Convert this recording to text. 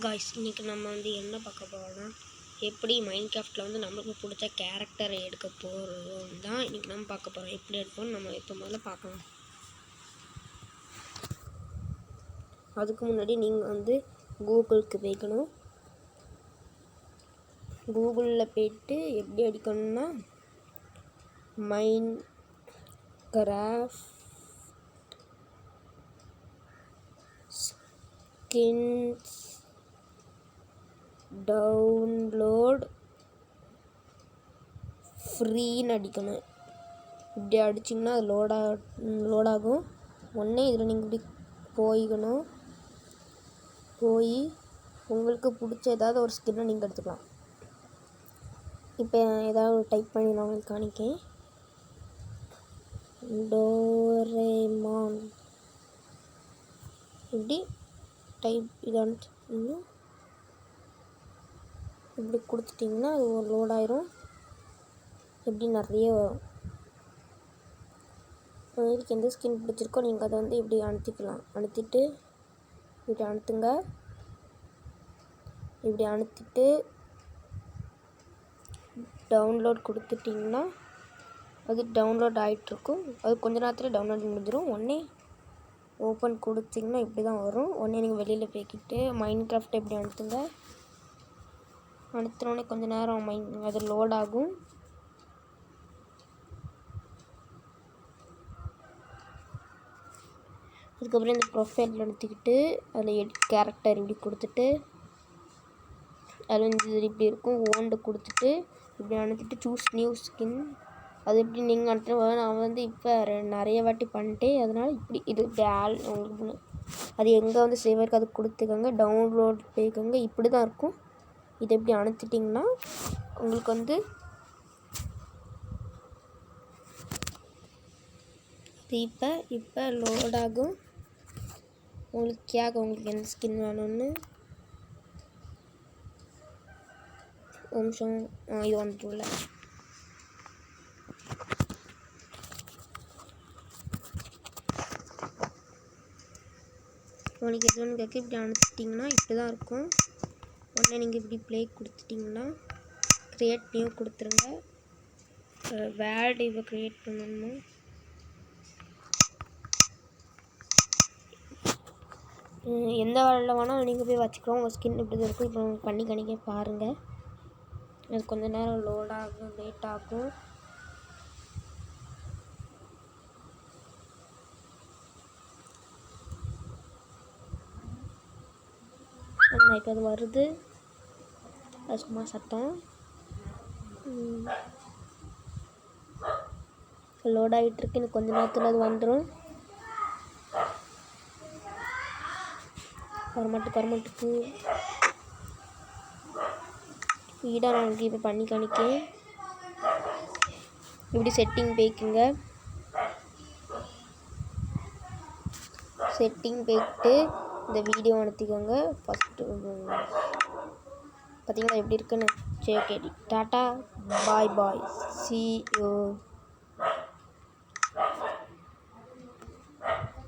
Guys இன்றைக்கி நம்ம என்ன பார்க்க போகிறோம்னா எப்படி மைன்கிராஃப்டில் நம்மளுக்கு பிடிச்ச கேரக்டரை எடுக்க போகிறோம் தான் இன்றைக்கி நம்ம பார்க்க போகிறோம். எப்படி எடுப்போம்னு நம்ம இப்போ முதல்ல பார்க்கலாம். அதுக்கு முன்னாடி நீங்கள் கூகுளுக்கு போய்க்கணும். கூகுளில் போய்ட்டு எப்படி அடிக்கணும்னா மைன்கிராஃப்ட் ஸ்கின்ஸ் டவுன்லோட் ஃப்ரீன்னு அடிக்கணும். இப்படி அடிச்சிங்கன்னா அது லோடாகும். உடனே இதில் நீங்கள் இப்படி போய் உங்களுக்கு பிடிச்ச ஏதாவது ஒரு ஸ்கின்னை நீங்கள் எடுத்துக்கலாம். இப்போ ஏதாவது டைப் பண்ணி நான் உங்களுக்கு காணிக்கேன். டோரேமான் இப்படி டைப் இதான்னு இப்படி கொடுத்துட்டிங்கன்னா அது ஒரு லோட் ஆயிரும். இப்படி நிறைய வரும். உங்களுக்கு எந்த ஸ்கின் பிடிச்சிருக்கோ நீங்கள் அதை இப்படி அழுத்திக்கலாம். அழுத்திட்டு இப்படி அழுத்துங்க. இப்படி அழுத்திட்டு டவுன்லோட் கொடுத்துட்டிங்கன்னா அது டவுன்லோட் ஆகிட்டுருக்கும். அது கொஞ்ச நேரத்தில் டவுன்லோட் முடிஞ்சிடும். உடனே ஓப்பன் கொடுத்திங்கன்னா இப்படி தான் வரும். உடனே நீங்கள் வெளியில் போய்க்கிட்டு மைன்கிராஃப்ட் எப்படி அழுத்துங்க. அழுத்தினோடனே கொஞ்சம் நேரம் அது லோட் ஆகும். அதுக்கப்புறம் இந்த ப்ரொஃபைல் எடுத்துக்கிட்டு அதில் எடிட் கேரக்டர் இப்படி கொடுத்துட்டு அதில் இது இப்படி இருக்கும். ஓண்டு கொடுத்துட்டு இப்படி அனுப்பிட்டு சூஸ் நியூ ஸ்கின் அது எப்படி நீங்கள் அனுப்பின நான் இப்போ நிறைய வாட்டி பண்ணிட்டேன். அதனால் இப்படி இது உங்களுக்கு அது எங்கே சேவ் ஆயிருக்கு அது கொடுத்துக்கோங்க. டவுன்லோட் போய்க்கோங்க. இப்படி தான் இருக்கும். இதை எப்படி அனுப்பிட்டிங்கன்னா உங்களுக்கு இப்போ லோட் ஆகும். உங்களுக்கு எந்த ஸ்கின் வேணும்னு ஒரு நிமிஷம் இது வந்துட்டுல உங்களுக்கு எது ஒன்று கேட்க இப்படி அனுப்பிட்டிங்கன்னா இப்படி தான் இருக்கும். உடனே நீங்கள் இப்படி ப்ளே கொடுத்துட்டிங்கன்னா க்ரியேட் நியூ கொடுத்துருங்க. வேர்டு இப்போ க்ரியேட் பண்ணணும். எந்த வேர்டில் வேணால் நீங்கள் போய் வச்சுக்கலாம். உங்கள் ஸ்கின் இப்படி தான் இருக்கும். இப்போ பண்ணி கணிக்க பாருங்கள். அது கொஞ்சம் நேரம் லோட் ஆகும், லேட் ஆகும். இப்போ அது வருது. அது சும்மா சத்தம். லோட் ஆகிட்டுருக்கு. இன்னும் கொஞ்ச நேரத்தில் அது வந்துடும். வரமாட்டுக்கு ஸ்பீடாக நான் உங்களுக்கு இப்போ பண்ணி காணிக்கேன். இப்படி செட்டிங் போய்க்குங்க. செட்டிங் போய்ட்டு இந்த வீடியோ அனுப்பிக்கோங்க. ஃபஸ்ட்டு பார்த்தீங்களா எப்படி இருக்குன்னு. சரி, okay, tata, bye, see you.